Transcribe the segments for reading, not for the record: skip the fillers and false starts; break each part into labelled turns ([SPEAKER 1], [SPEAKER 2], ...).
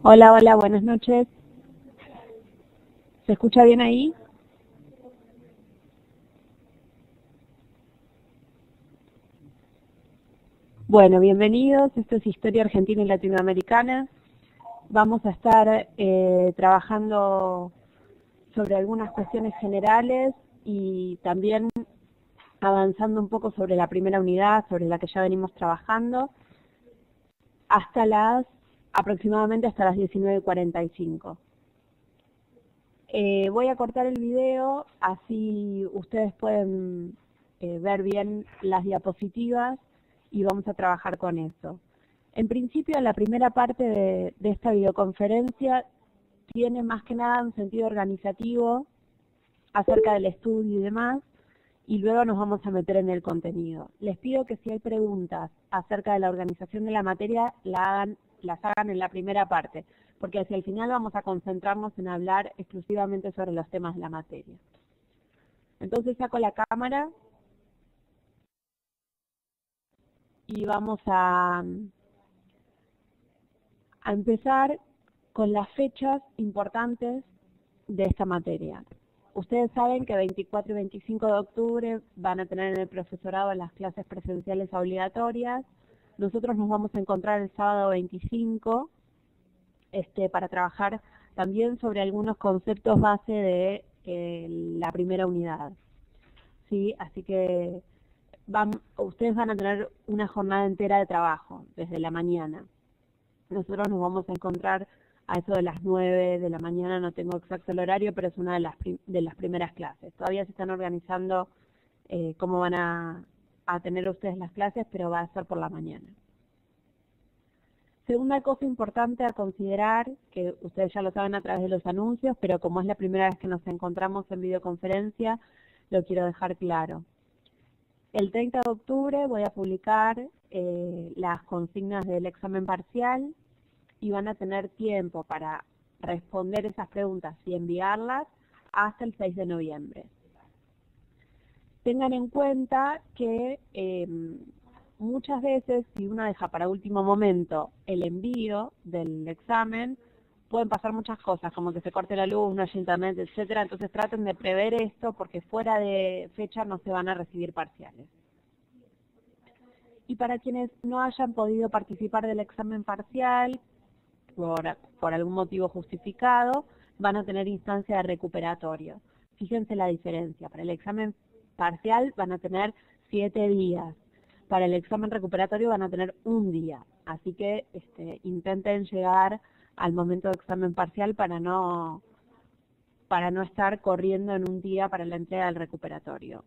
[SPEAKER 1] Hola, hola, buenas noches. ¿Se escucha bien ahí? Bueno, bienvenidos. Esto es Historia Argentina y Latinoamericana. Vamos a estar trabajando sobre algunas cuestiones generales y también avanzando un poco sobre la primera unidad, sobre la que ya venimos trabajando, aproximadamente hasta las 19:45. Voy a cortar el video, así ustedes pueden ver bien las diapositivas y vamos a trabajar con eso. En principio, la primera parte de esta videoconferencia tiene más que nada un sentido organizativo acerca del estudio y demás, y luego nos vamos a meter en el contenido. Les pido que si hay preguntas acerca de la organización de la materia, las hagan en la primera parte, porque hacia el final vamos a concentrarnos en hablar exclusivamente sobre los temas de la materia. Entonces saco la cámara y vamos a empezar con las fechas importantes de esta materia. Ustedes saben que 24 y 25 de octubre van a tener en el profesorado las clases presenciales obligatorias. Nosotros nos vamos a encontrar el sábado 25 para trabajar también sobre algunos conceptos base de la primera unidad. ¿Sí? Así que ustedes van a tener una jornada entera de trabajo desde la mañana. Nosotros nos vamos a encontrar a eso de las 9 de la mañana, no tengo exacto el horario, pero es una de las primeras clases. Todavía se están organizando cómo van a tener ustedes las clases, pero va a ser por la mañana. Segunda cosa importante a considerar, que ustedes ya lo saben a través de los anuncios, pero como es la primera vez que nos encontramos en videoconferencia, lo quiero dejar claro. El 30 de octubre voy a publicar las consignas del examen parcial y van a tener tiempo para responder esas preguntas y enviarlas hasta el 6 de noviembre. Tengan en cuenta que muchas veces, si uno deja para último momento el envío del examen, pueden pasar muchas cosas, como que se corte la luz, no haya internet, etcétera. Entonces traten de prever esto, porque fuera de fecha no se van a recibir parciales. Y para quienes no hayan podido participar del examen parcial, por algún motivo justificado, van a tener instancia de recuperatorio. Fíjense la diferencia. Para el examen parcial van a tener 7 días. Para el examen recuperatorio van a tener 1 día. Así que intenten llegar al momento de examen parcial para no estar corriendo en 1 día para la entrega del recuperatorio.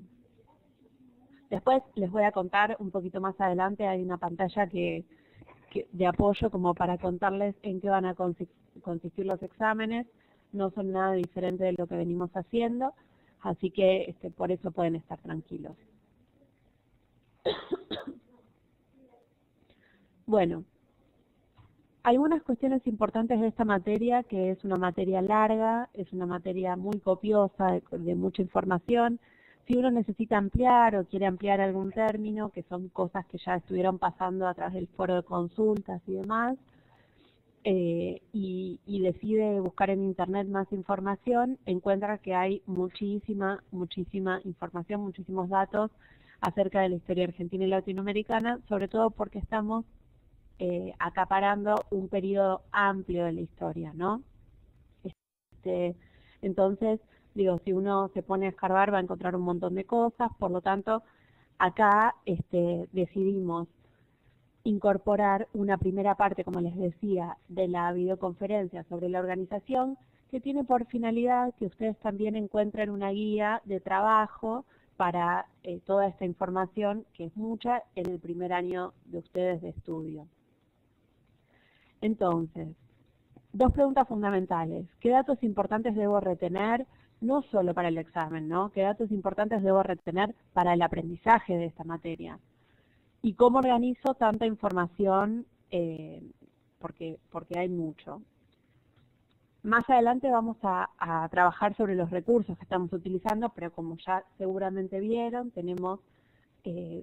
[SPEAKER 1] Después les voy a contar un poquito más adelante, hay una pantalla de apoyo como para contarles en qué van a consistir los exámenes. No son nada diferente de lo que venimos haciendo, así que por eso pueden estar tranquilos. Bueno, algunas cuestiones importantes de esta materia, que es una materia larga, es una materia muy copiosa, de mucha información. Si uno necesita ampliar o quiere ampliar algún término, que son cosas que ya estuvieron pasando a través del foro de consultas y demás, y decide buscar en internet más información, encuentra que hay muchísima información, muchísimos datos acerca de la historia argentina y latinoamericana, sobre todo porque estamos acaparando un periodo amplio de la historia, ¿no? Entonces, digo, si uno se pone a escarbar va a encontrar un montón de cosas, por lo tanto, acá decidimos incorporar una primera parte, como les decía, de la videoconferencia sobre la organización, que tiene por finalidad que ustedes también encuentren una guía de trabajo para toda esta información, que es mucha, en el primer año de ustedes de estudio. Entonces, 2 preguntas fundamentales. ¿Qué datos importantes debo retener, no solo para el examen, ¿no? ¿Qué datos importantes debo retener para el aprendizaje de esta materia? ¿Y cómo organizo tanta información? Porque hay mucho. Más adelante vamos a trabajar sobre los recursos que estamos utilizando, pero como ya seguramente vieron, tenemos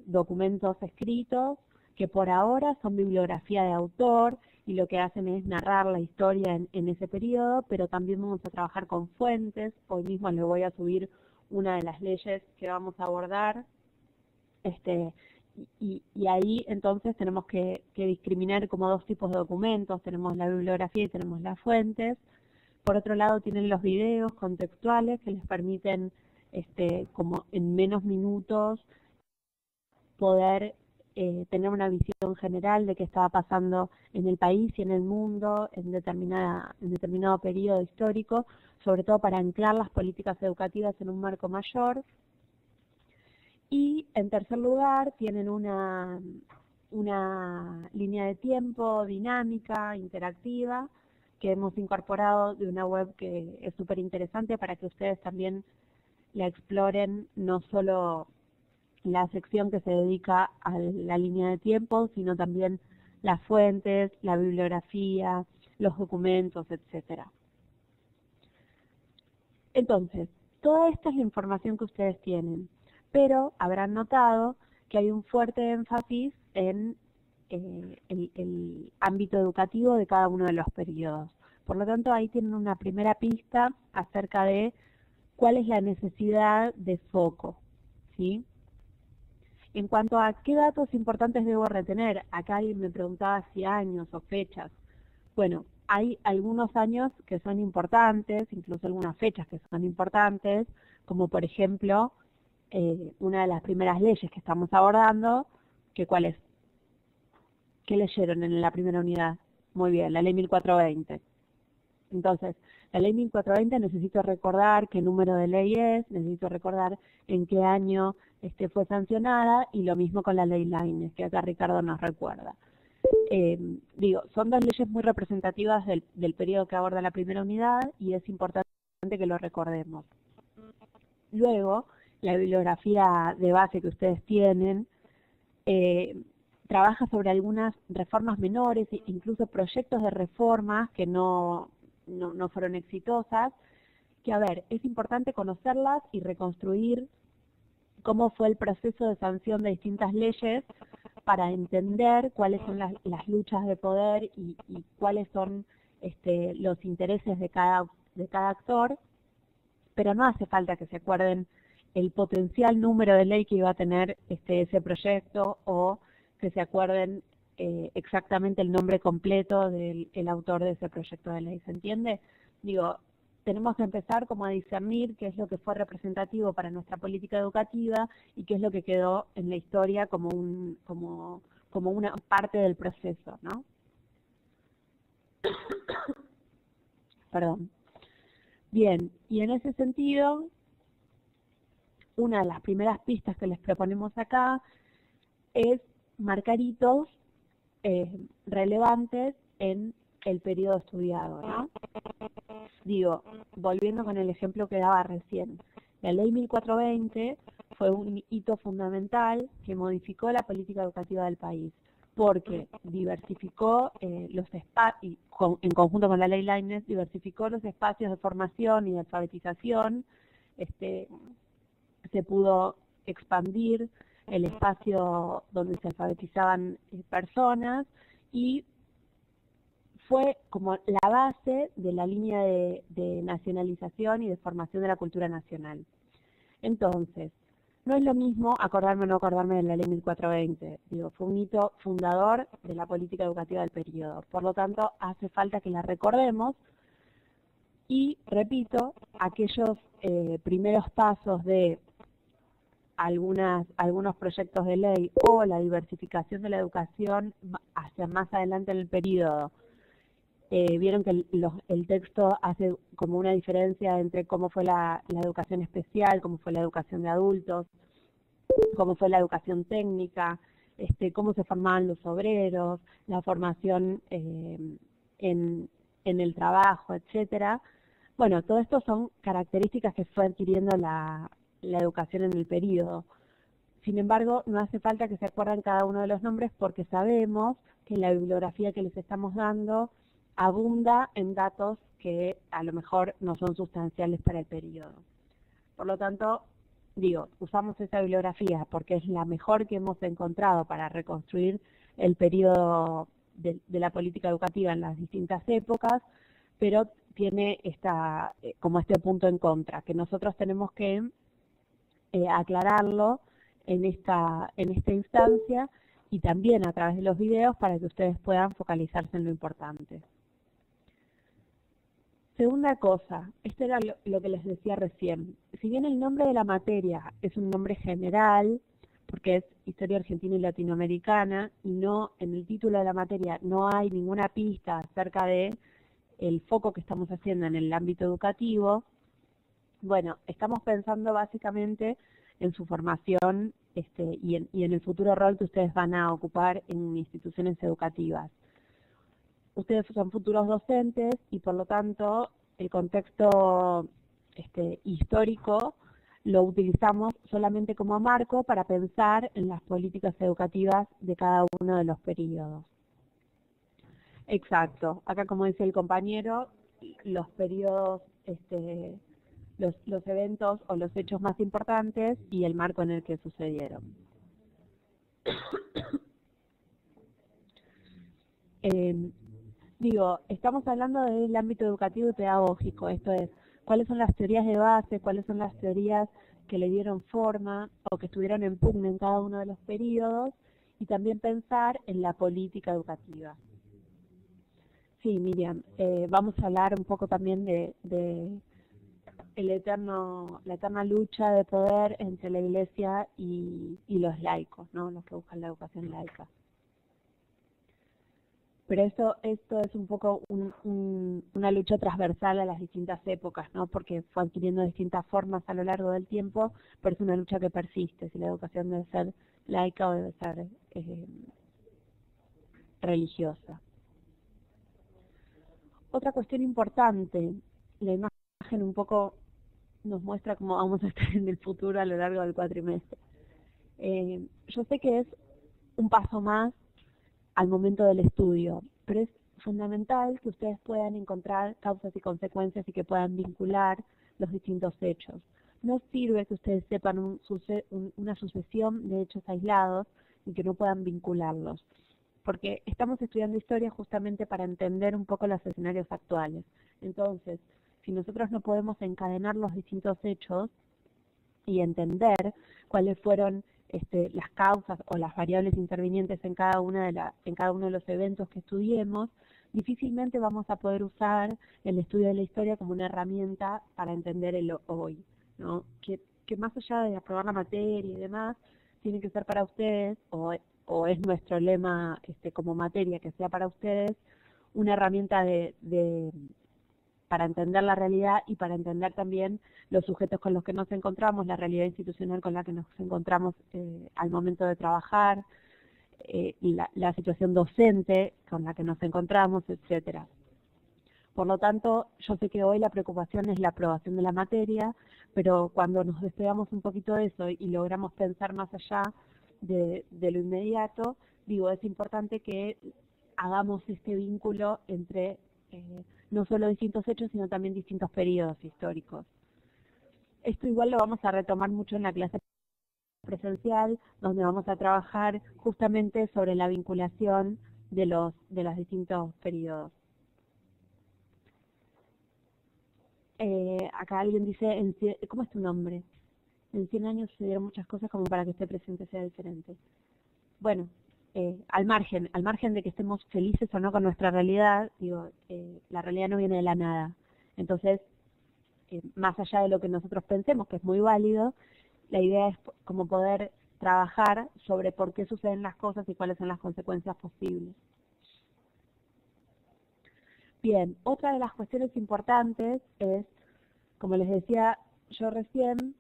[SPEAKER 1] documentos escritos que por ahora son bibliografía de autor, y lo que hacen es narrar la historia en ese periodo, pero también vamos a trabajar con fuentes. Hoy mismo les voy a subir una de las leyes que vamos a abordar. Y ahí entonces tenemos que discriminar como dos tipos de documentos, tenemos la bibliografía y tenemos las fuentes. Por otro lado tienen los videos contextuales que les permiten como en menos minutos poder tener una visión general de qué estaba pasando en el país y en el mundo en determinado periodo histórico, sobre todo para anclar las políticas educativas en un marco mayor. Y en tercer lugar tienen una línea de tiempo dinámica, interactiva, que hemos incorporado de una web que es súper interesante para que ustedes también la exploren, no solo la sección que se dedica a la línea de tiempo, sino también las fuentes, la bibliografía, los documentos, etcétera. Entonces, toda esta es la información que ustedes tienen, pero habrán notado que hay un fuerte énfasis en el ámbito educativo de cada uno de los periodos. Por lo tanto, ahí tienen una primera pista acerca de cuál es la necesidad de foco, ¿sí? En cuanto a qué datos importantes debo retener, acá alguien me preguntaba si años o fechas. Bueno, hay algunos años que son importantes, incluso algunas fechas que son importantes, como por ejemplo, una de las primeras leyes que estamos abordando, ¿cuál es? ¿Qué leyeron en la primera unidad? Muy bien, la ley 1420. Entonces, la ley 1420 necesito recordar qué número de ley es, necesito recordar en qué año fue sancionada, y lo mismo con la ley Lainez, que acá Ricardo nos recuerda. Son dos leyes muy representativas del periodo que aborda la primera unidad y es importante que lo recordemos. Luego, la bibliografía de base que ustedes tienen trabaja sobre algunas reformas menores, incluso proyectos de reformas que no fueron exitosas, que a ver, es importante conocerlas y reconstruir cómo fue el proceso de sanción de distintas leyes para entender cuáles son las luchas de poder y cuáles son los intereses de cada actor, pero no hace falta que se acuerden el potencial número de ley que iba a tener ese proyecto, o que se acuerden exactamente el nombre completo del autor de ese proyecto de ley. ¿Se entiende? Tenemos que empezar como a discernir qué es lo que fue representativo para nuestra política educativa y qué es lo que quedó en la historia como una parte del proceso, ¿no? Perdón. Bien, y en ese sentido, una de las primeras pistas que les proponemos acá es marcar hitos relevantes en el periodo estudiado, ¿no? Volviendo con el ejemplo que daba recién, la ley 1420 fue un hito fundamental que modificó la política educativa del país, porque diversificó los espacios, en conjunto con la ley Lainez, diversificó los espacios de formación y de alfabetización. Se pudo expandir el espacio donde se alfabetizaban personas, y fue como la base de la línea de nacionalización y de formación de la cultura nacional. Entonces, no es lo mismo acordarme o no acordarme de la ley 1420. Fue un hito fundador de la política educativa del periodo. Por lo tanto, hace falta que la recordemos y, repito, aquellos primeros pasos de algunos proyectos de ley o la diversificación de la educación hacia más adelante en el periodo. Vieron que el texto hace como una diferencia entre cómo fue la educación especial, cómo fue la educación de adultos, cómo fue la educación técnica, cómo se formaban los obreros, la formación en el trabajo, etcétera. Bueno, todo esto son características que fue adquiriendo la educación en el periodo. Sin embargo, no hace falta que se acuerden cada uno de los nombres, porque sabemos que la bibliografía que les estamos dando abunda en datos que a lo mejor no son sustanciales para el periodo. Por lo tanto, usamos esa bibliografía porque es la mejor que hemos encontrado para reconstruir el periodo de la política educativa en las distintas épocas, pero tiene como este punto en contra, que nosotros tenemos que aclararlo en esta instancia y también a través de los videos para que ustedes puedan focalizarse en lo importante. Segunda cosa, esto era lo que les decía recién. Si bien el nombre de la materia es un nombre general, porque es Historia Argentina y Latinoamericana, y no en el título de la materia no hay ninguna pista acerca de el foco que estamos haciendo en el ámbito educativo, bueno, estamos pensando básicamente en su formación y en el futuro rol que ustedes van a ocupar en instituciones educativas. Ustedes son futuros docentes y por lo tanto el contexto histórico lo utilizamos solamente como marco para pensar en las políticas educativas de cada uno de los periodos. Exacto. Acá, como dice el compañero, los periodos, los eventos o los hechos más importantes y el marco en el que sucedieron. Estamos hablando del ámbito educativo y pedagógico, esto es, cuáles son las teorías de base, cuáles son las teorías que le dieron forma o que estuvieron en pugna en cada uno de los periodos, y también pensar en la política educativa. Sí, Miriam, vamos a hablar un poco también de la eterna lucha de poder entre la Iglesia y los laicos, ¿no? Los que buscan la educación laica. Pero esto es un poco una lucha transversal a las distintas épocas, ¿no? Porque fue adquiriendo distintas formas a lo largo del tiempo, pero es una lucha que persiste, si la educación debe ser laica o debe ser religiosa. Otra cuestión importante, la imagen un poco nos muestra cómo vamos a estar en el futuro a lo largo del cuatrimestre. Yo sé que es un paso más al momento del estudio, pero es fundamental que ustedes puedan encontrar causas y consecuencias y que puedan vincular los distintos hechos. No sirve que ustedes sepan una sucesión de hechos aislados y que no puedan vincularlos, porque estamos estudiando historia justamente para entender un poco los escenarios actuales. Entonces, si nosotros no podemos encadenar los distintos hechos y entender cuáles fueron las causas o las variables intervinientes en cada uno de los eventos que estudiemos, difícilmente vamos a poder usar el estudio de la historia como una herramienta para entender el hoy, ¿no? Que más allá de aprobar la materia y demás, tiene que ser para ustedes, o es nuestro lema como materia, que sea para ustedes una herramienta para entender la realidad y para entender también los sujetos con los que nos encontramos, la realidad institucional con la que nos encontramos al momento de trabajar, la situación docente con la que nos encontramos, etcétera. Por lo tanto, yo sé que hoy la preocupación es la aprobación de la materia, pero cuando nos despegamos un poquito de eso y logramos pensar más allá de lo inmediato, es importante que hagamos este vínculo entre no solo distintos hechos, sino también distintos periodos históricos. Esto igual lo vamos a retomar mucho en la clase presencial, donde vamos a trabajar justamente sobre la vinculación de los distintos periodos. Acá alguien dice, ¿cómo es tu nombre? En 100 años sucedieron muchas cosas como para que este presente sea diferente. Bueno, al margen de que estemos felices o no con nuestra realidad, la realidad no viene de la nada. Entonces, más allá de lo que nosotros pensemos, que es muy válido, la idea es como poder trabajar sobre por qué suceden las cosas y cuáles son las consecuencias posibles. Bien, otra de las cuestiones importantes es, como les decía yo recién,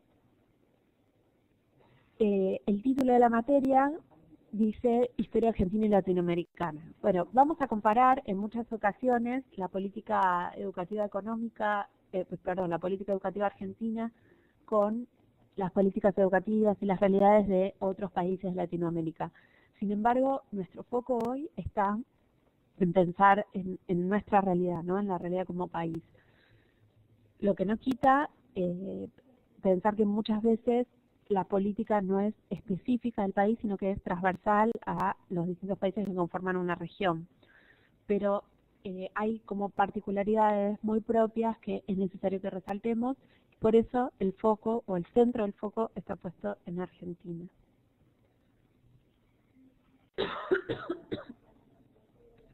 [SPEAKER 1] el título de la materia dice Historia Argentina y Latinoamericana. Bueno, vamos a comparar en muchas ocasiones la política educativa económica, la política educativa argentina con las políticas educativas y las realidades de otros países de Latinoamérica. Sin embargo, nuestro foco hoy está en pensar en nuestra realidad, ¿no? En la realidad como país. Lo que no quita pensar que muchas veces la política no es específica del país, sino que es transversal a los distintos países que conforman una región. pero hay como particularidades muy propias que es necesario que resaltemos, por eso el foco o el centro del foco está puesto en Argentina.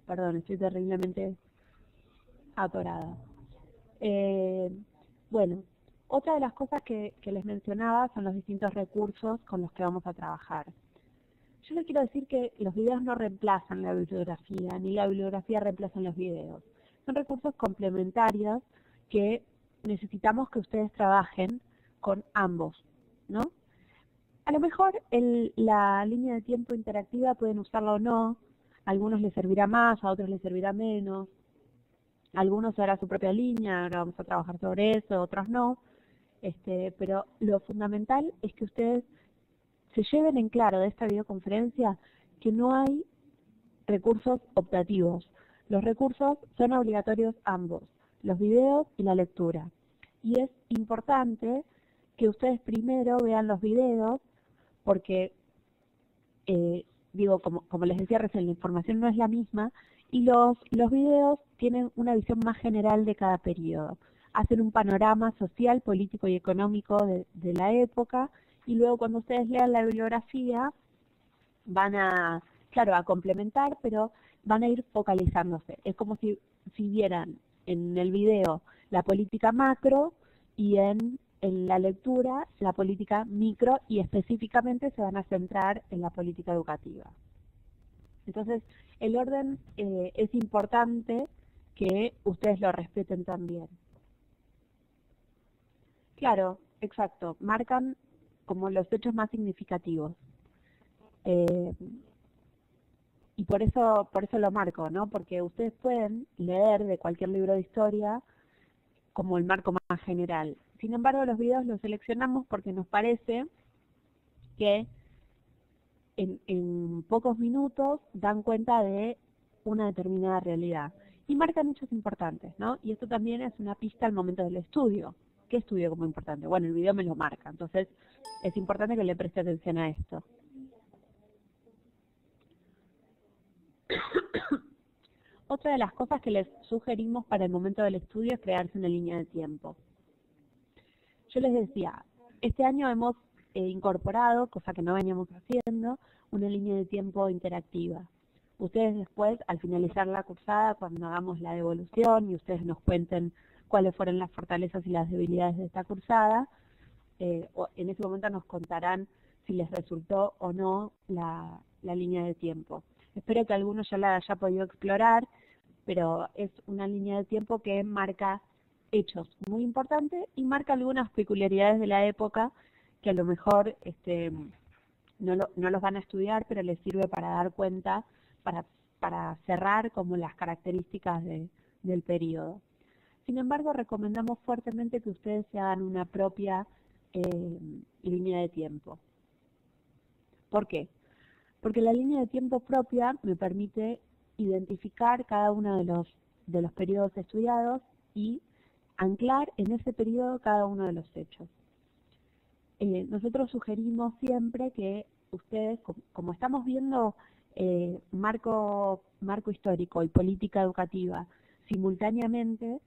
[SPEAKER 1] Perdón, estoy terriblemente atorada. Bueno, otra de las cosas que les mencionaba son los distintos recursos con los que vamos a trabajar. Yo les quiero decir que los videos no reemplazan la bibliografía, ni la bibliografía reemplaza los videos. Son recursos complementarios que necesitamos que ustedes trabajen con ambos, ¿no? A lo mejor la línea de tiempo interactiva pueden usarla o no, a algunos les servirá más, a otros les servirá menos, a algunos hará su propia línea, ahora vamos a trabajar sobre eso, otros no, pero lo fundamental es que ustedes se lleven en claro de esta videoconferencia que no hay recursos optativos. Los recursos son obligatorios ambos, los videos y la lectura. Y es importante que ustedes primero vean los videos porque, como les decía recién, la información no es la misma y los videos tienen una visión más general de cada periodo. Hacen un panorama social, político y económico de la época y luego cuando ustedes lean la bibliografía van a, claro, a complementar, pero van a ir focalizándose. Es como si vieran en el video la política macro y en la lectura la política micro y específicamente se van a centrar en la política educativa. Entonces, el orden es importante que ustedes lo respeten también. Claro, exacto, marcan como los hechos más significativos. Y por eso lo marco, ¿no? Porque ustedes pueden leer de cualquier libro de historia como el marco más general. Sin embargo, los videos los seleccionamos porque nos parece que en pocos minutos dan cuenta de una determinada realidad y marcan hechos importantes, ¿no? Y esto también es una pista al momento del estudio. ¿Qué estudio como importante? Bueno, el video me lo marca, entonces es importante que le preste atención a esto. Otra de las cosas que les sugerimos para el momento del estudio es crearse una línea de tiempo. Yo les decía, este año hemos incorporado, cosa que no veníamos haciendo, una línea de tiempo interactiva. Ustedes después, al finalizar la cursada, cuando hagamos la devolución y ustedes nos cuenten cuáles fueron las fortalezas y las debilidades de esta cursada, en ese momento nos contarán si les resultó o no la línea de tiempo. Espero que algunos ya la haya podido explorar, pero es una línea de tiempo que marca hechos muy importantes y marca algunas peculiaridades de la época que a lo mejor no los van a estudiar, pero les sirve para dar cuenta, para cerrar como las características del periodo. Sin embargo, recomendamos fuertemente que ustedes se hagan una propia línea de tiempo. ¿Por qué? Porque la línea de tiempo propia me permite identificar cada uno de los periodos estudiados y anclar en ese periodo cada uno de los hechos. Nosotros sugerimos siempre que ustedes, como estamos viendo marco histórico y política educativa simultáneamente,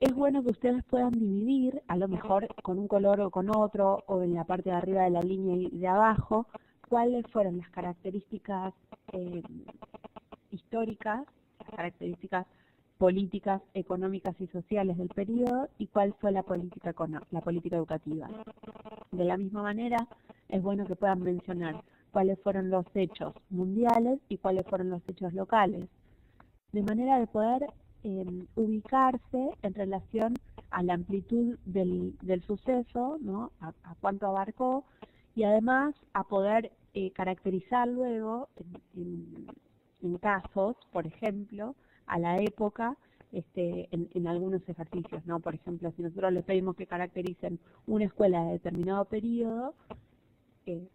[SPEAKER 1] es bueno que ustedes puedan dividir, a lo mejor con un color o con otro, o en la parte de arriba de la línea y de abajo, cuáles fueron las características históricas, las características políticas, económicas y sociales del periodo y cuál fue la política educativa. De la misma manera, es bueno que puedan mencionar cuáles fueron los hechos mundiales y cuáles fueron los hechos locales, de manera de poder ubicarse en relación a la amplitud del suceso, ¿no? a cuánto abarcó, y además a poder caracterizar luego en casos, por ejemplo, a la época en algunos ejercicios, ¿no? Por ejemplo, si nosotros les pedimos que caractericen una escuela de determinado periodo,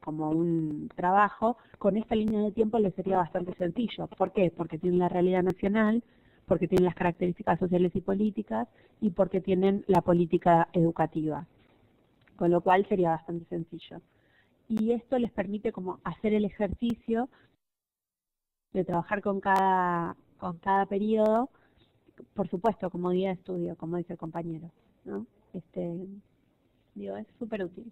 [SPEAKER 1] como un trabajo, con esta línea de tiempo les sería bastante sencillo. ¿Por qué? Porque tienen la realidad nacional, porque tienen las características sociales y políticas, y porque tienen la política educativa. Con lo cual sería bastante sencillo. Y esto les permite como hacer el ejercicio de trabajar con cada con cada periodo, por supuesto, como día de estudio, como dice el compañero, ¿no? Digo, es súper útil.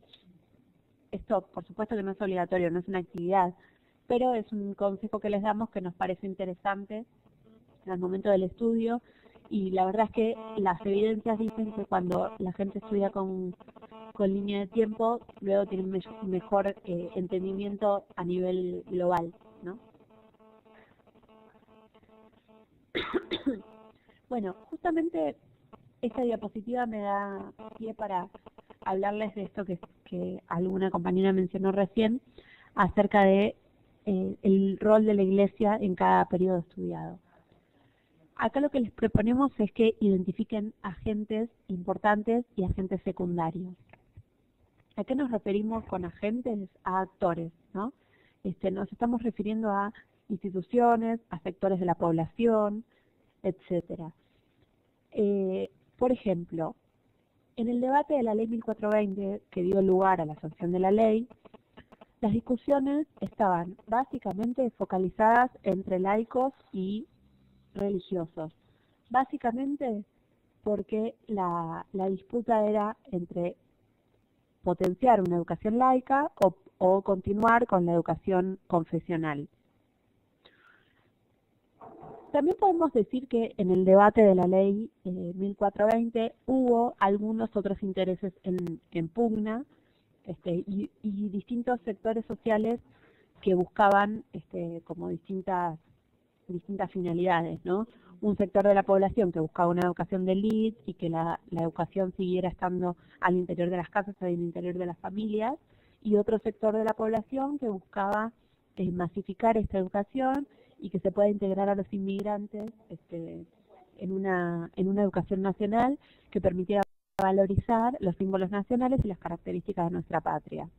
[SPEAKER 1] Esto, por supuesto que no es obligatorio, no es una actividad, pero es un consejo que les damos que nos parece interesante al momento del estudio, y la verdad es que las evidencias dicen que cuando la gente estudia con línea de tiempo, luego tiene un mejor entendimiento a nivel global, ¿no? Bueno, justamente esta diapositiva me da pie para hablarles de esto que alguna compañera mencionó recién, acerca de el rol de la Iglesia en cada periodo estudiado. Acá lo que les proponemos es que identifiquen agentes importantes y agentes secundarios. ¿A qué nos referimos con agentes? A actores, ¿no? Nos estamos refiriendo a instituciones, a sectores de la población, etcétera. Por ejemplo, en el debate de la ley 1420, que dio lugar a la sanción de la ley, las discusiones estaban básicamente focalizadas entre laicos y religiosos. Básicamente porque la disputa era entre potenciar una educación laica o continuar con la educación confesional. También podemos decir que en el debate de la ley 1420 hubo algunos otros intereses en pugna, y distintos sectores sociales que buscaban como distintas finalidades, ¿no? Un sector de la población que buscaba una educación de élite y que la educación siguiera estando al interior de las casas, al interior de las familias, y otro sector de la población que buscaba masificar esta educación y que se pueda integrar a los inmigrantes en una educación nacional que permitiera valorizar los símbolos nacionales y las características de nuestra patria.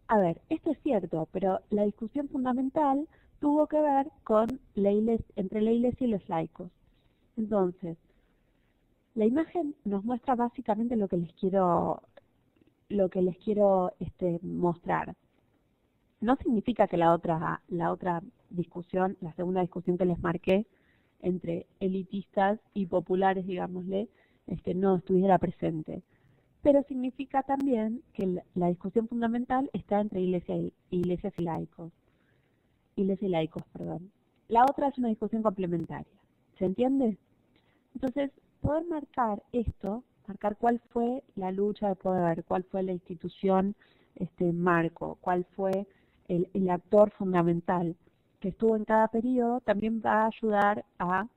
[SPEAKER 1] A ver, esto es cierto, pero la discusión fundamental tuvo que ver con entre la Iglesia y los laicos. Entonces, la imagen nos muestra básicamente lo que les quiero mostrar. No significa que la otra discusión, la segunda discusión que les marqué, entre elitistas y populares, digámosle, no estuviera presente. Pero significa también que la discusión fundamental está entre iglesias y laicos. Iglesia y laicos, perdón. La otra es una discusión complementaria. ¿Se entiende? Entonces, poder marcar esto, marcar cuál fue la lucha de poder, cuál fue la institución marco, cuál fue el actor fundamental que estuvo en cada periodo, también va a ayudar a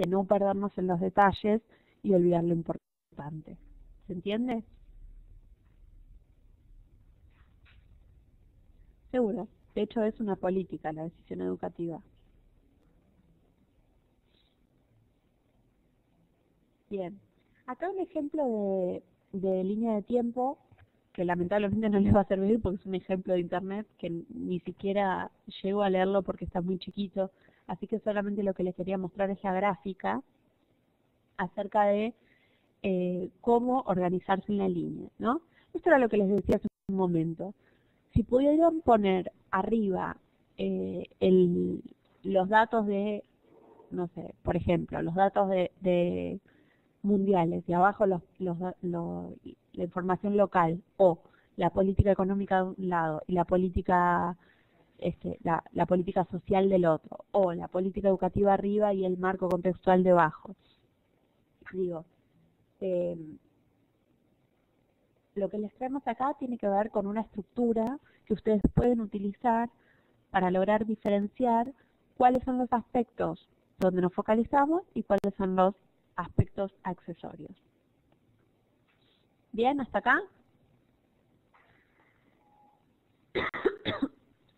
[SPEAKER 1] no perdernos en los detalles y olvidar lo importante. ¿Se entiende? Seguro. De hecho, es una política la decisión educativa. Bien. Acá un ejemplo de línea de tiempo que lamentablemente no les va a servir porque es un ejemplo de internet que ni siquiera llego a leerlo porque está muy chiquito, así que solamente lo que les quería mostrar es la gráfica acerca de cómo organizarse en la línea, ¿no? Esto era lo que les decía hace un momento. Si pudieran poner arriba los datos de, no sé, por ejemplo, los datos de mundiales y abajo la información local, o la política económica de un lado y la política la política social del otro, o la política educativa arriba y el marco contextual debajo. Digo, lo que les traemos acá tiene que ver con una estructura que ustedes pueden utilizar para lograr diferenciar cuáles son los aspectos donde nos focalizamos y cuáles son los aspectos accesorios. ¿Bien? ¿Hasta acá?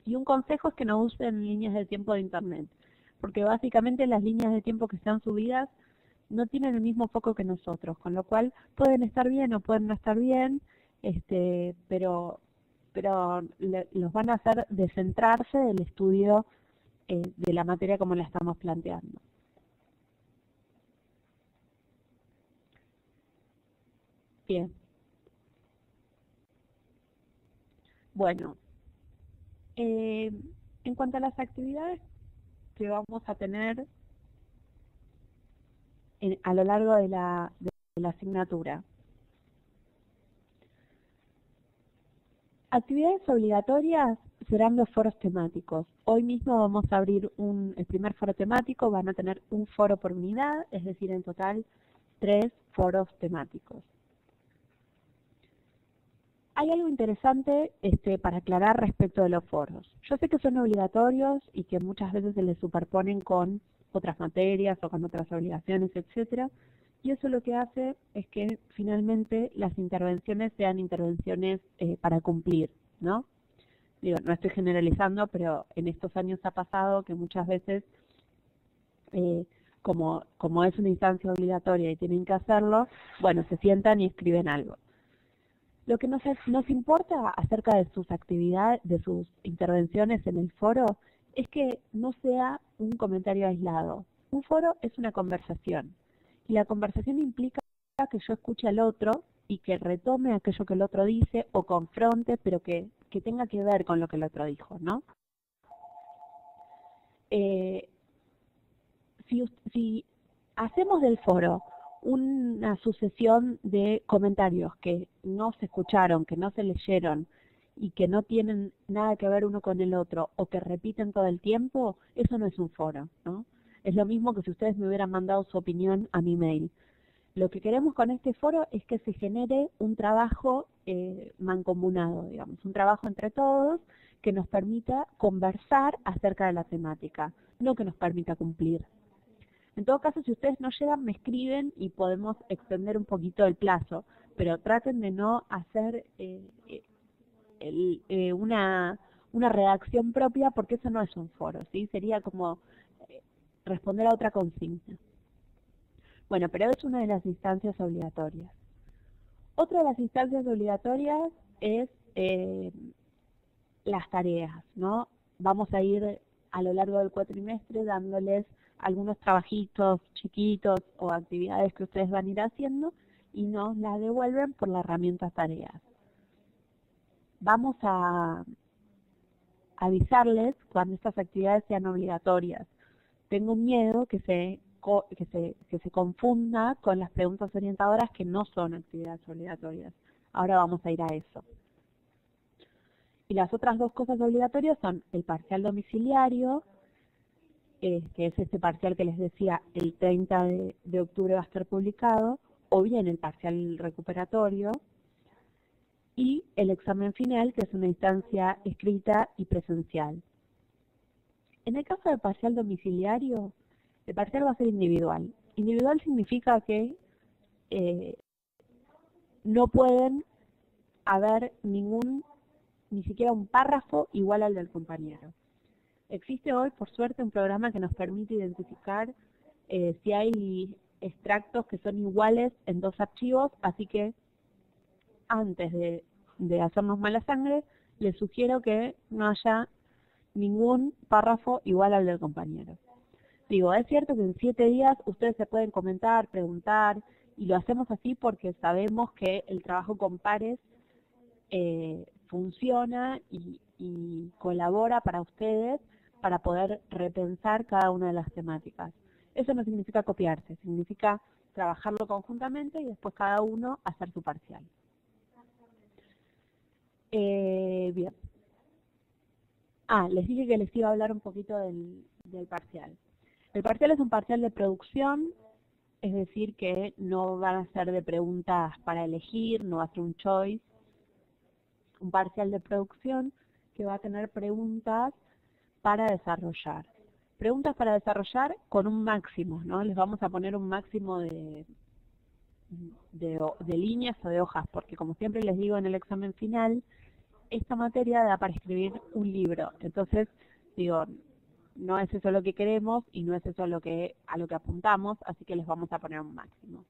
[SPEAKER 1] Y un consejo es que no usen líneas de tiempo de internet, porque básicamente las líneas de tiempo que están subidas no tienen el mismo foco que nosotros, con lo cual pueden estar bien o pueden no estar bien, pero los van a hacer descentrarse del estudio de la materia como la estamos planteando. Bien. Bueno, en cuanto a las actividades que vamos a tener a lo largo de la asignatura. Actividades obligatorias serán los foros temáticos. Hoy mismo vamos a abrir el primer foro temático, van a tener un foro por unidad, es decir, en total 3 foros temáticos. Hay algo interesante para aclarar respecto de los foros. Yo sé que son obligatorios y que muchas veces se les superponen con otras materias o con otras obligaciones, etcétera, y eso lo que hace es que finalmente las intervenciones sean intervenciones para cumplir, ¿no? Digo, no estoy generalizando, pero en estos años ha pasado que muchas veces, como es una instancia obligatoria y tienen que hacerlo, bueno, se sientan y escriben algo. Lo que nos importa acerca de sus actividades, de sus intervenciones en el foro, es que no sea un comentario aislado. Un foro es una conversación. Y la conversación implica que yo escuche al otro y que retome aquello que el otro dice o confronte, pero que tenga que ver con lo que el otro dijo, ¿no? Si hacemos del foro una sucesión de comentarios que no se escucharon, que no se leyeron y que no tienen nada que ver uno con el otro o que repiten todo el tiempo, eso no es un foro, ¿no? Es lo mismo que si ustedes me hubieran mandado su opinión a mi mail. Lo que queremos con este foro es que se genere un trabajo mancomunado, digamos, un trabajo entre todos que nos permita conversar acerca de la temática, no que nos permita cumplir. En todo caso, si ustedes no llegan, me escriben y podemos extender un poquito el plazo, pero traten de no hacer una redacción propia porque eso no es un foro, ¿sí? Sería como responder a otra consigna. Bueno, pero es una de las instancias obligatorias. Otra de las instancias obligatorias es las tareas, ¿no? Vamos a ir a lo largo del cuatrimestre dándoles algunos trabajitos chiquitos o actividades que ustedes van a ir haciendo y nos las devuelven por la herramienta tareas. Vamos a avisarles cuando estas actividades sean obligatorias. Tengo miedo que se confunda con las preguntas orientadoras que no son actividades obligatorias. Ahora vamos a ir a eso. Y las otras 2 cosas obligatorias son el parcial domiciliario, que es este parcial que les decía, el 30 de octubre va a estar publicado, o bien el parcial recuperatorio, y el examen final, que es una instancia escrita y presencial. En el caso del parcial domiciliario, el parcial va a ser individual. Individual significa que no pueden haber ni siquiera un párrafo igual al del compañero. Existe hoy, por suerte, un programa que nos permite identificar si hay extractos que son iguales en 2 archivos, así que antes de hacernos mala sangre, les sugiero que no haya ningún párrafo igual al del compañero. Digo, es cierto que en 7 días ustedes se pueden comentar, preguntar, y lo hacemos así porque sabemos que el trabajo con pares funciona y colabora para ustedes para poder repensar cada una de las temáticas. Eso no significa copiarse, significa trabajarlo conjuntamente y después cada uno hacer su parcial. Bien. Les dije que les iba a hablar un poquito del parcial. El parcial es un parcial de producción, es decir, que no van a ser de preguntas para elegir, no va a ser un choice. Un parcial de producción que va a tener preguntas para desarrollar. Preguntas para desarrollar con un máximo, ¿no? Les vamos a poner un máximo de líneas o de hojas, porque como siempre les digo en el examen final, esta materia da para escribir un libro. Entonces, digo, no es eso lo que queremos y no es eso a lo que apuntamos, así que les vamos a poner un máximo.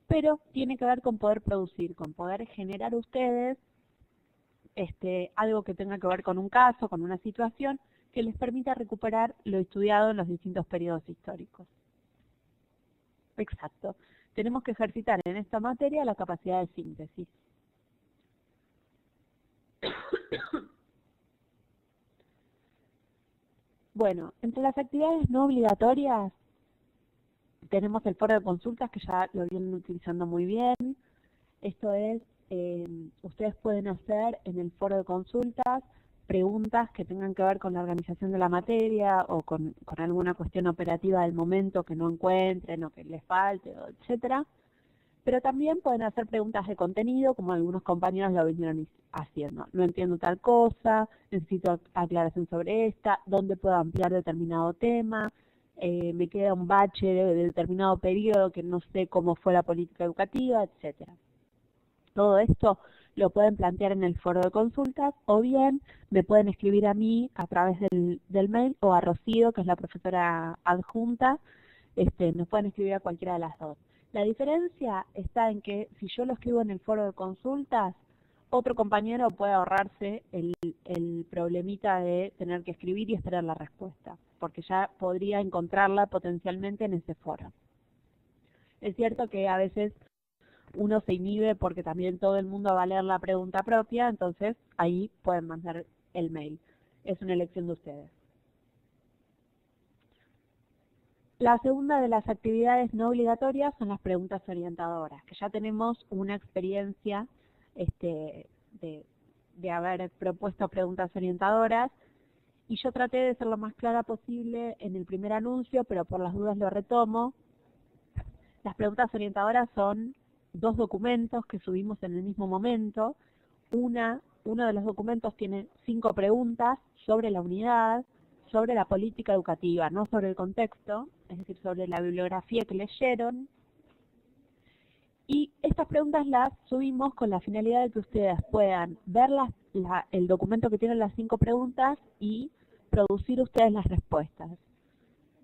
[SPEAKER 1] Pero tiene que ver con poder producir, con poder generar ustedes algo que tenga que ver con un caso, con una situación, que les permita recuperar lo estudiado en los distintos periodos históricos. Exacto. Tenemos que ejercitar en esta materia la capacidad de síntesis. Bueno, entre las actividades no obligatorias tenemos el foro de consultas, que ya lo vienen utilizando muy bien. Esto es, ustedes pueden hacer en el foro de consultas preguntas que tengan que ver con la organización de la materia o con alguna cuestión operativa del momento que no encuentren o que les falte, etcétera. Pero también pueden hacer preguntas de contenido, como algunos compañeros lo vinieron haciendo. No entiendo tal cosa, necesito aclaración sobre esta, dónde puedo ampliar determinado tema, me queda un bache de determinado periodo que no sé cómo fue la política educativa, etcétera. Todo esto lo pueden plantear en el foro de consultas o bien me pueden escribir a mí a través del mail o a Rocío, que es la profesora adjunta. Nos pueden escribir a cualquiera de las dos. La diferencia está en que si yo lo escribo en el foro de consultas, otro compañero puede ahorrarse el problemita de tener que escribir y esperar la respuesta, porque ya podría encontrarla potencialmente en ese foro. Es cierto que a veces uno se inhibe porque también todo el mundo va a leer la pregunta propia, entonces ahí pueden mandar el mail. Es una elección de ustedes. La segunda de las actividades no obligatorias son las preguntas orientadoras, que ya tenemos una experiencia de haber propuesto preguntas orientadoras, y yo traté de ser lo más clara posible en el primer anuncio, pero por las dudas lo retomo. Las preguntas orientadoras son 2 documentos que subimos en el mismo momento. Uno de los documentos tiene 5 preguntas sobre la unidad, sobre la política educativa, no sobre el contexto, es decir, sobre la bibliografía que leyeron. Y estas preguntas las subimos con la finalidad de que ustedes puedan ver el documento que tiene las 5 preguntas y producir ustedes las respuestas.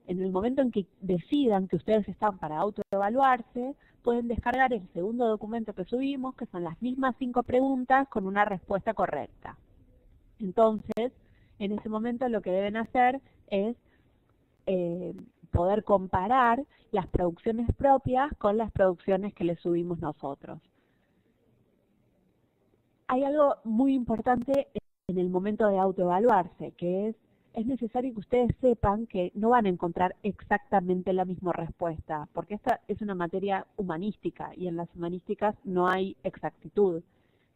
[SPEAKER 1] En el momento en que decidan que ustedes están para autoevaluarse, pueden descargar el segundo documento que subimos, que son las mismas 5 preguntas con una respuesta correcta. Entonces, en ese momento lo que deben hacer es poder comparar las producciones propias con las producciones que les subimos nosotros. Hay algo muy importante en el momento de autoevaluarse, que es necesario que ustedes sepan que no van a encontrar exactamente la misma respuesta, porque esta es una materia humanística y en las humanísticas no hay exactitud.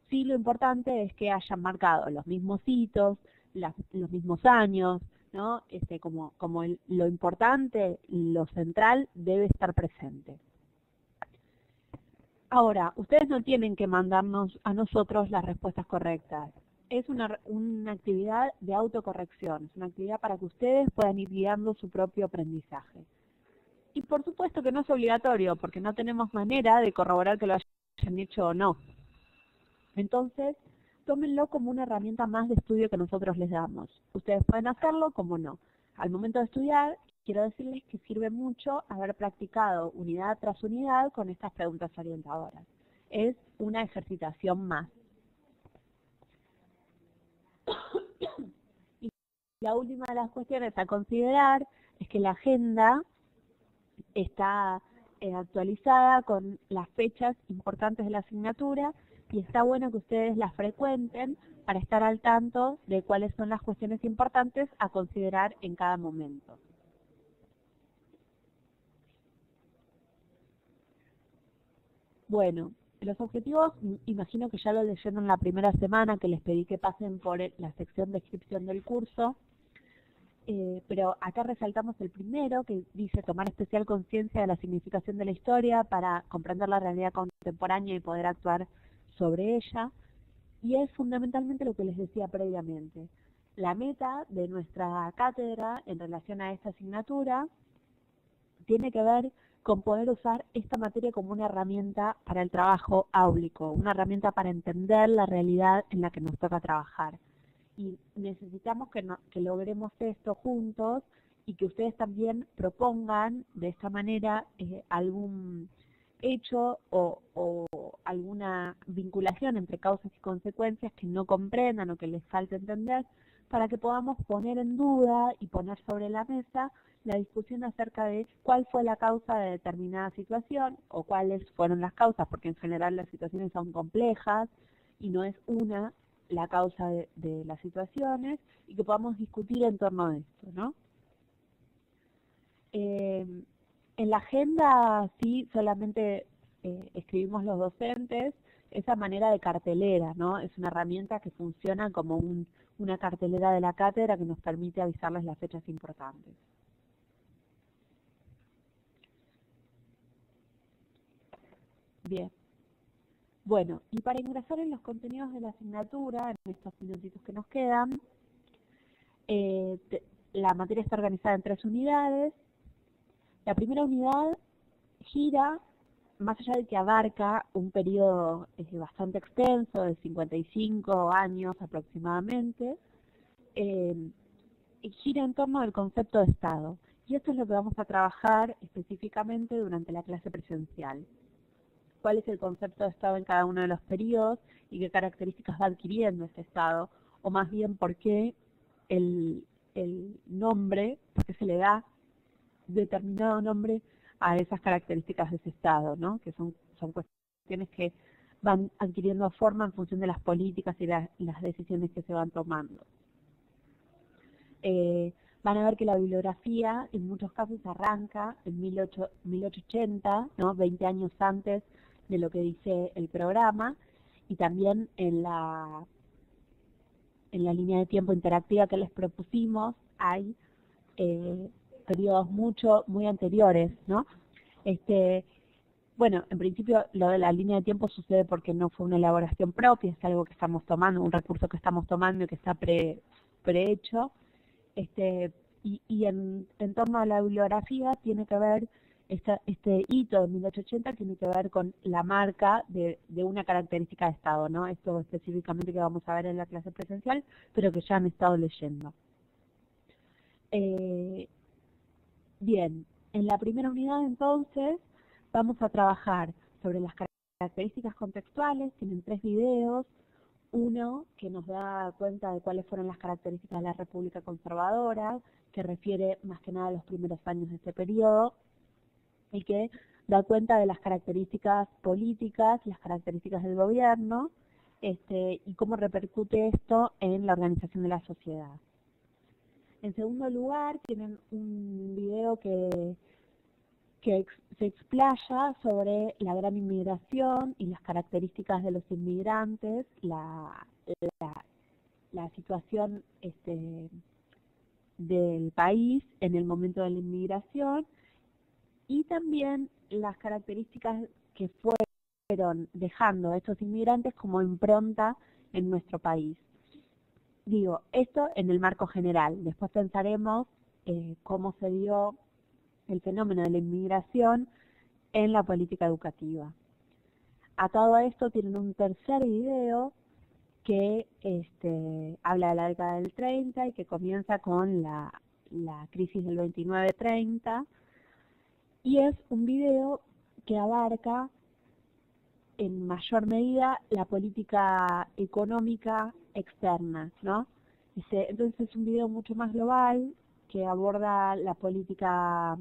[SPEAKER 1] Sí, lo importante es que hayan marcado los mismos hitos, los mismos años, ¿no? Lo importante, lo central, debe estar presente. Ahora, ustedes no tienen que mandarnos a nosotros las respuestas correctas. Es una actividad de autocorrección, es una actividad para que ustedes puedan ir guiando su propio aprendizaje. Y por supuesto que no es obligatorio, porque no tenemos manera de corroborar que lo hayan hecho o no. Entonces, tómenlo como una herramienta más de estudio que nosotros les damos. Ustedes pueden hacerlo como no. Al momento de estudiar, quiero decirles que sirve mucho haber practicado unidad tras unidad con estas preguntas orientadoras. Es una ejercitación más. Y la última de las cuestiones a considerar es que la agenda está actualizada con las fechas importantes de la asignatura y está bueno que ustedes las frecuenten para estar al tanto de cuáles son las cuestiones importantes a considerar en cada momento. Bueno, los objetivos, imagino que ya lo leyeron la primera semana, que les pedí que pasen por la sección de descripción del curso, pero acá resaltamos el primero, que dice tomar especial conciencia de la significación de la historia para comprender la realidad contemporánea y poder actuar sobre ella, y es fundamentalmente lo que les decía previamente. La meta de nuestra cátedra en relación a esta asignatura tiene que ver con poder usar esta materia como una herramienta para el trabajo áulico, una herramienta para entender la realidad en la que nos toca trabajar. Y necesitamos que logremos esto juntos y que ustedes también propongan de esta manera algún hecho o alguna vinculación entre causas y consecuencias que no comprendan o que les falte entender, para que podamos poner en duda y poner sobre la mesa la discusión acerca de cuál fue la causa de determinada situación o cuáles fueron las causas, porque en general las situaciones son complejas y no es una la causa de las situaciones, y que podamos discutir en torno a esto, ¿no? Eh, en la agenda sí solamente escribimos los docentes esa manera de cartelera, ¿no? Es una herramienta que funciona como una cartelera de la cátedra que nos permite avisarles las fechas importantes. Bien. Bueno, y para ingresar en los contenidos de la asignatura, en estos minutitos que nos quedan, la materia está organizada en 3 unidades. La primera unidad gira, más allá de que abarca un periodo bastante extenso, de 55 años aproximadamente, gira en torno al concepto de Estado. Y esto es lo que vamos a trabajar específicamente durante la clase presencial. ¿Cuál es el concepto de Estado en cada uno de los periodos y qué características va adquiriendo ese Estado? O más bien, ¿por qué el nombre, por qué se le da determinado nombre a esas características de ese Estado, ¿no? Que son cuestiones que van adquiriendo forma en función de las políticas y las decisiones que se van tomando. Van a ver que la bibliografía en muchos casos arranca en 1880, ¿no? 20 años antes de lo que dice el programa, y también en la línea de tiempo interactiva que les propusimos hay periodos muy anteriores, ¿no? Bueno, en principio lo de la línea de tiempo sucede porque no fue una elaboración propia, es algo que estamos tomando, un recurso que estamos tomando y que está prehecho. Y en torno a la bibliografía tiene que ver, este hito de 1880 tiene que ver con la marca de una característica de Estado, ¿no? Esto específicamente que vamos a ver en la clase presencial, pero que ya han estado leyendo. Bien, en la primera unidad entonces vamos a trabajar sobre las características contextuales, tienen 3 videos, uno que nos da cuenta de cuáles fueron las características de la República Conservadora, que refiere más que nada a los primeros años de este periodo, y que da cuenta de las características políticas, las características del gobierno, y cómo repercute esto en la organización de la sociedad. En segundo lugar, tienen un video que se explaya sobre la gran inmigración y las características de los inmigrantes, la situación del país en el momento de la inmigración y también las características que fueron dejando a estos inmigrantes como impronta en nuestro país. Digo, esto en el marco general. Después pensaremos cómo se dio el fenómeno de la inmigración en la política educativa. Atado a esto tienen un tercer video que habla de la década del 30 y que comienza con la crisis del 29-30, y es un video que abarca en mayor medida la política económica externa, ¿no? Entonces es un video mucho más global que aborda la política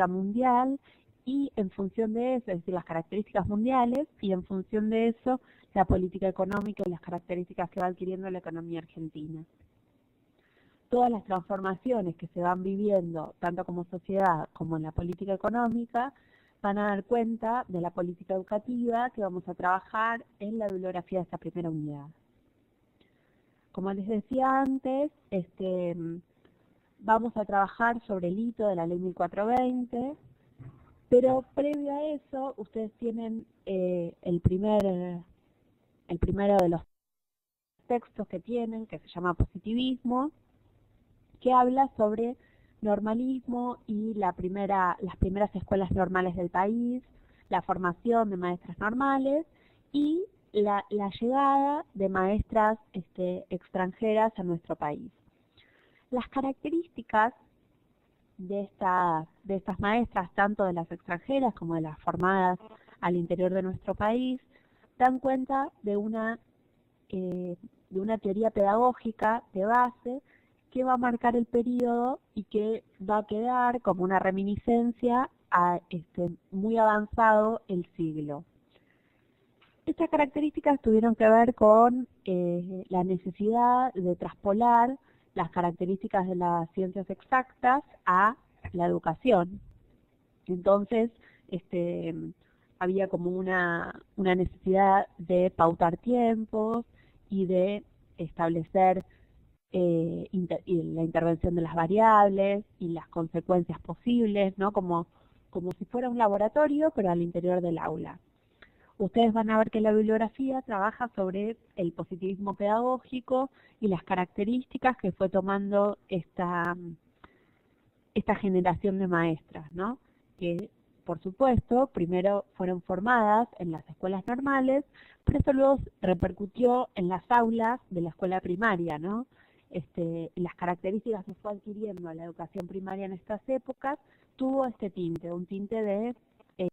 [SPEAKER 1] mundial y en función de eso, es decir, las características mundiales y en función de eso la política económica y las características que va adquiriendo la economía argentina. Todas las transformaciones que se van viviendo, tanto como sociedad como en la política económica, van a dar cuenta de la política educativa que vamos a trabajar en la bibliografía de esta primera unidad. Como les decía antes, vamos a trabajar sobre el hito de la ley 1420, pero previo a eso, ustedes tienen el primero de los textos que tienen, que se llama Positivismo, que habla sobre normalismo y las primeras escuelas normales del país, la formación de maestras normales y la llegada de maestras extranjeras a nuestro país. Las características de estas maestras, tanto de las extranjeras como de las formadas al interior de nuestro país, dan cuenta de una teoría pedagógica de base que va a marcar el periodo y que va a quedar como una reminiscencia a muy avanzado el siglo. Estas características tuvieron que ver con la necesidad de traspolar las características de las ciencias exactas a la educación. Entonces, había como una necesidad de pautar tiempos y de establecer la intervención de las variables y las consecuencias posibles, ¿no? Como si fuera un laboratorio, pero al interior del aula. Ustedes van a ver que la bibliografía trabaja sobre el positivismo pedagógico y las características que fue tomando esta generación de maestras, ¿no? Que, por supuesto, primero fueron formadas en las escuelas normales, pero eso luego repercutió en las aulas de la escuela primaria, ¿no? Las características que fue adquiriendo la educación primaria en estas épocas tuvo este tinte, un tinte de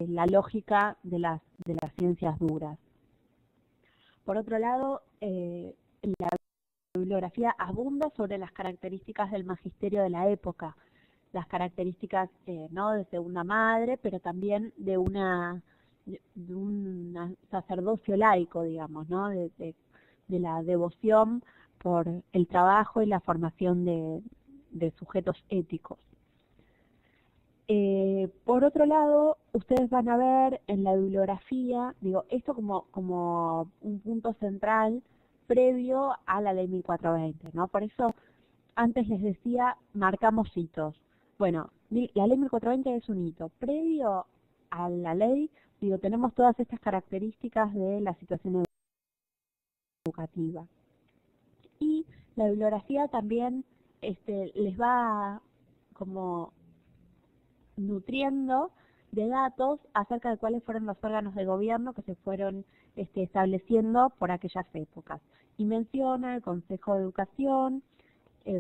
[SPEAKER 1] la lógica de las ciencias duras. Por otro lado, la bibliografía abunda sobre las características del magisterio de la época, las características no de segunda madre, pero también de un sacerdocio laico, digamos, ¿no? de la devoción por el trabajo y la formación de sujetos éticos. Por otro lado, ustedes van a ver en la bibliografía, digo, esto como un punto central previo a la ley 1420, ¿no? Por eso antes les decía, marcamos hitos. Bueno, la ley 1420 es un hito. Previo a la ley, digo, tenemos todas estas características de la situación educativa. Y la bibliografía también les va como nutriendo de datos acerca de cuáles fueron los órganos de gobierno que se fueron estableciendo por aquellas épocas. Y menciona el Consejo de Educación,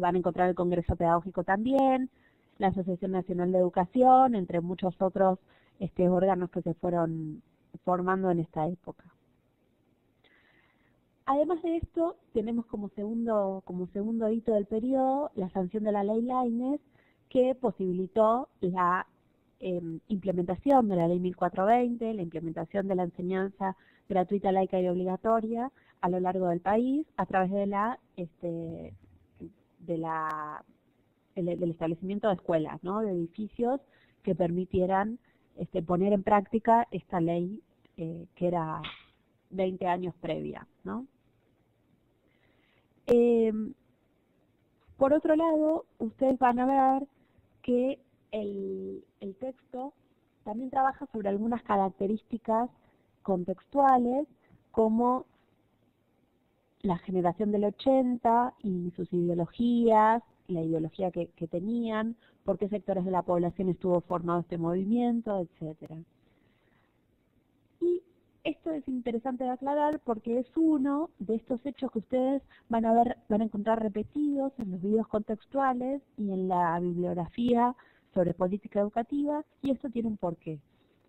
[SPEAKER 1] van a encontrar el Congreso Pedagógico también, la Asociación Nacional de Educación, entre muchos otros órganos que se fueron formando en esta época. Además de esto, tenemos como segundo hito del periodo la sanción de la Ley Laínez, que posibilitó la implementación de la Ley 1420, la implementación de la enseñanza gratuita, laica y obligatoria a lo largo del país a través de del establecimiento de escuelas, ¿no? De edificios que permitieran poner en práctica esta ley que era 20 años previa, ¿no? Por otro lado, ustedes van a ver que el texto también trabaja sobre algunas características contextuales, como la generación del 80 y sus ideologías, la ideología que tenían, por qué sectores de la población estuvo formado este movimiento, etcétera. Y esto es interesante de aclarar porque es uno de estos hechos que ustedes van a encontrar repetidos en los videos contextuales y en la bibliografía sobre política educativa, y esto tiene un porqué.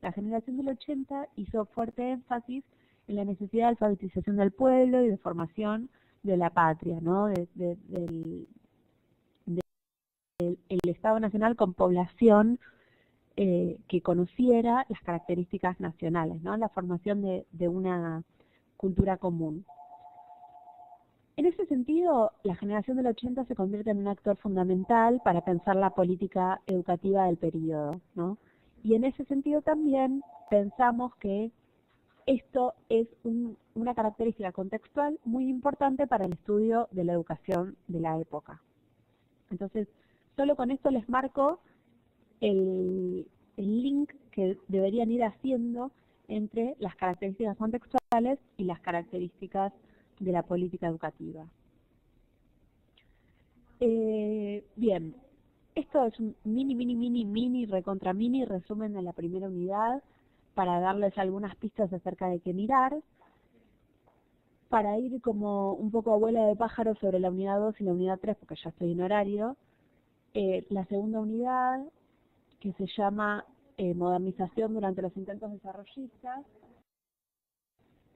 [SPEAKER 1] La generación del 80 hizo fuerte énfasis en la necesidad de alfabetización del pueblo y de formación de la patria, ¿no? del Estado Nacional con población que conociera las características nacionales, ¿no? La formación de una cultura común. En ese sentido, la generación del 80 se convierte en un actor fundamental para pensar la política educativa del periodo, ¿no? Y en ese sentido también pensamos que esto es una característica contextual muy importante para el estudio de la educación de la época. Entonces, solo con esto les marco el link que deberían ir haciendo entre las características contextuales y las características de la política educativa. Bien, esto es un mini resumen de la primera unidad para darles algunas pistas acerca de qué mirar, para ir como un poco a vuela de pájaro sobre la unidad 2 y la unidad 3, porque ya estoy en horario. La segunda unidad, que se llama modernización durante los intentos desarrollistas,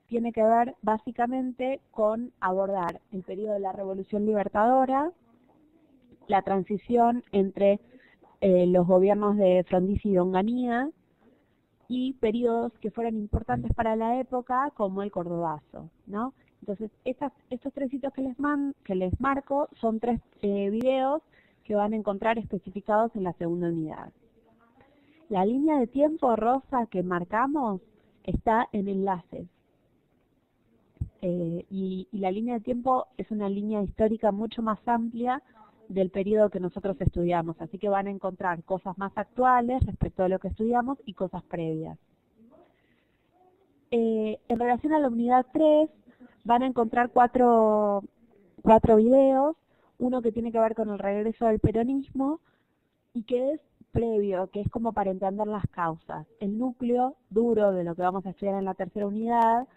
[SPEAKER 1] tiene que ver básicamente con abordar el periodo de la Revolución Libertadora, la transición entre los gobiernos de Frondizi y Onganía, y periodos que fueron importantes para la época, como el Cordobazo, ¿no? Entonces, estos tres hitos que les marco son tres videos que van a encontrar especificados en la segunda unidad. La línea de tiempo rosa que marcamos está en enlaces. Y la línea de tiempo es una línea histórica mucho más amplia del periodo que nosotros estudiamos, así que van a encontrar cosas más actuales respecto a lo que estudiamos y cosas previas. En relación a la unidad 3, van a encontrar cuatro videos, uno que tiene que ver con el regreso del peronismo y que es previo, que es como para entender las causas. El núcleo duro de lo que vamos a estudiar en la tercera unidad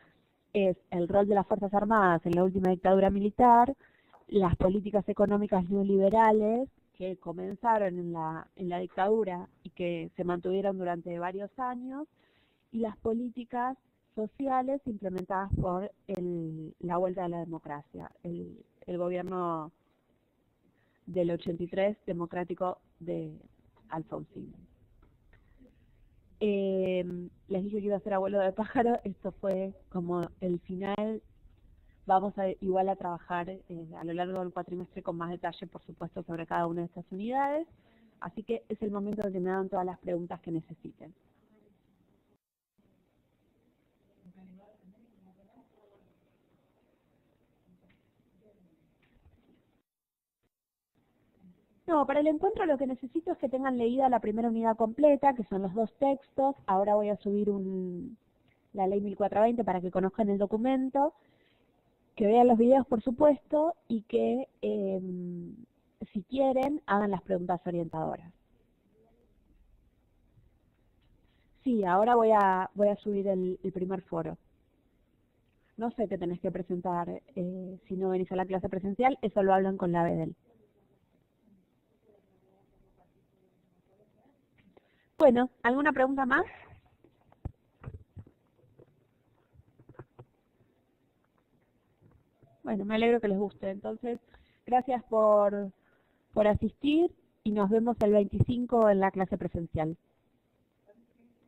[SPEAKER 1] es el rol de las Fuerzas Armadas en la última dictadura militar, las políticas económicas neoliberales que comenzaron en la dictadura y que se mantuvieron durante varios años, y las políticas sociales implementadas por la vuelta de la democracia, el gobierno del 83 democrático de Alfonsín. Les dije que iba a ser abuelo de pájaro, esto fue como el final. Vamos igual a trabajar a lo largo del cuatrimestre con más detalle, por supuesto, sobre cada una de estas unidades, así que es el momento de que me hagan todas las preguntas que necesiten. No, para el encuentro lo que necesito es que tengan leída la primera unidad completa, que son los 2 textos. Ahora voy a subir la ley 1420 para que conozcan el documento, que vean los videos, por supuesto, y que, si quieren, hagan las preguntas orientadoras. Sí, ahora voy a subir el primer foro. No sé qué tenés que presentar si no venís a la clase presencial, eso lo hablan con la BEDEL. Bueno, ¿alguna pregunta más? Bueno, me alegro que les guste. Entonces, gracias por asistir y nos vemos el 25 en la clase presencial.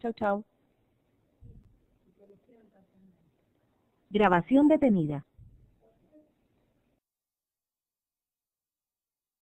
[SPEAKER 1] Chau, chau.
[SPEAKER 2] Grabación detenida.